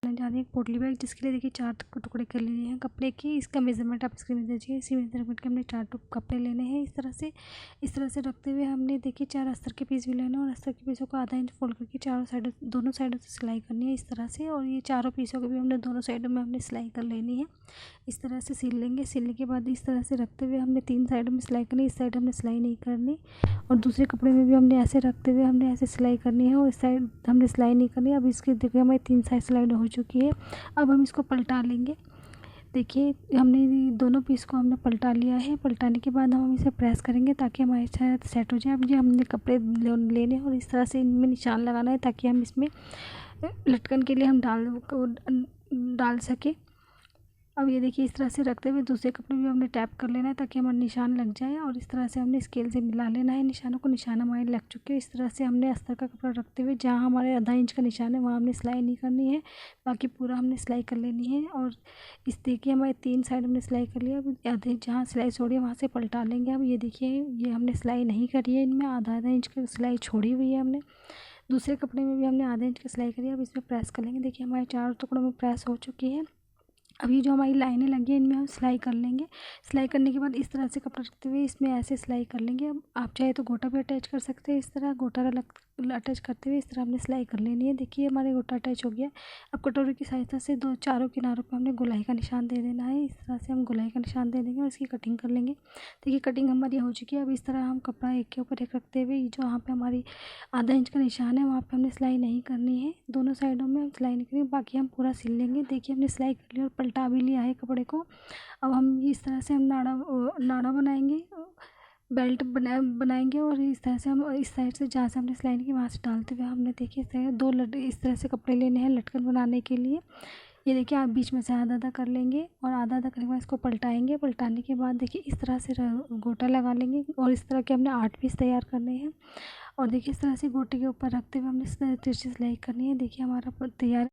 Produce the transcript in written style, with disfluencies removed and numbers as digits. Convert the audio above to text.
बनाने जा रहे हैं एक पोटली बैग, जिसके लिए देखिए 4 टुकड़े कर लिए हैं कपड़े के। इसका मेजरमेंट आप स्क्रीन में दीजिए। इसी मेजरमेंट के हमने 4 कपड़े लेने हैं। इस तरह से रखते हुए हमने देखिए 4 अस्तर के पीस भी लेने हैं और अस्तर के पीसों को आधा इंच फोल्ड करके दोनों साइडों से सिलाई करनी है इस तरह से। और ये चारों पीसों को भी हमने दोनों साइडों में हमने सिलाई कर लेनी है। इस तरह से सिल लेंगे। सिलने के बाद इस तरह से रखते हुए हमने 3 साइडों में सिलाई करनी है। इस साइड हमने सिलाई नहीं करनी और दूसरे कपड़े में भी हमने ऐसे रखते हुए हमने ऐसे सिलाई करनी है और इस साइड हमने सिलाई नहीं करनी। अब इसके देखिए हमारी 3 साइड सिलाई हो चुकी है। अब हम इसको पलटा लेंगे। देखिए हमने दोनों पीस को हमने पलटा लिया है। पलटाने के बाद हम इसे प्रेस करेंगे ताकि हमारे साथ सेट हो जाए। अब ये हमने कपड़े लेने और इस तरह से इनमें निशान लगाना है ताकि हम इसमें लटकन के लिए हम डाल सके। अब ये देखिए इस तरह से रखते हुए दूसरे कपड़े भी हमने टैप कर लेना है ताकि हमारा निशान लग जाए और इस तरह से हमने स्केल से मिला लेना है निशानों को। निशान हमारे लग चुके हैं। इस तरह से हमने अस्तर का कपड़ा रखते हुए जहाँ हमारे आधा इंच का निशान है वहाँ हमने सिलाई नहीं करनी है, बाकी पूरा हमने सिलाई कर लेनी है। और इस देखिए हमारे 3 साइड हमने सिलाई कर लिया। अब आधे जहाँ सिलाई छोड़ी है वहाँ से पलटा लेंगे। अब ये देखिए ये हमने सिलाई नहीं करी है, इनमें आधा इंच की सिलाई छोड़ी हुई है हमने। दूसरे कपड़े में भी हमने आधे इंच की सिलाई करी है। अब इसमें प्रेस कर लेंगे। देखिए हमारे 4 टुकड़ों में प्रेस हो चुकी है। अब ये जो हमारी लाइनें लगी हैं इनमें हम सिलाई कर लेंगे। सिलाई करने के बाद इस तरह से कपड़ा रखते हुए इसमें ऐसे सिलाई कर लेंगे। अब आप चाहे तो गोटा भी अटैच कर सकते हैं। इस तरह गोटा अटैच करते हुए इस तरह हमने सिलाई कर लेनी है। देखिए हमारे गोटा अटैच हो गया। अब कटोरी की सहायता से चारों किनारों पर हमने गोलाई का निशान दे देना है। इस तरह से हम गोलाई का निशान दे देंगे और इसकी कटिंग कर लेंगे। देखिए कटिंग हमारी हो चुकी है। अब इस तरह हम कपड़ा एक के ऊपर एक रखते हुए जो वहाँ पे हमारी आधा इंच का निशान है वहाँ पे हमने सिलाई नहीं करनी है। दोनों साइडों में हम सिलाई नहीं करेंगे, बाकी हम पूरा सिल लेंगे। देखिए हमने सिलाई कर ली और पलटा भी लिया है कपड़े को। अब हम इस तरह से हम नाड़ा बनाएंगे, बेल्ट बनाएंगे और इस तरह से हम इस साइड से जहाँ से हमने सिलाई की वहाँ से डालते हुए हमने देखिए इस तरह से कपड़े लेने हैं लटकन बनाने के लिए। ये देखिए आप बीच में से आधा आधा कर लेंगे और आधा आधा करने के बाद इसको पलटाएंगे। पलटाने के बाद देखिए इस तरह से गोटा लगा लेंगे और इस तरह के हमने 8 पीस तैयार करने हैं। और देखिए इस तरह से गोटे के ऊपर रखते हुए हमने तिरछी सिलाई करनी है। देखिए हमारा तैयार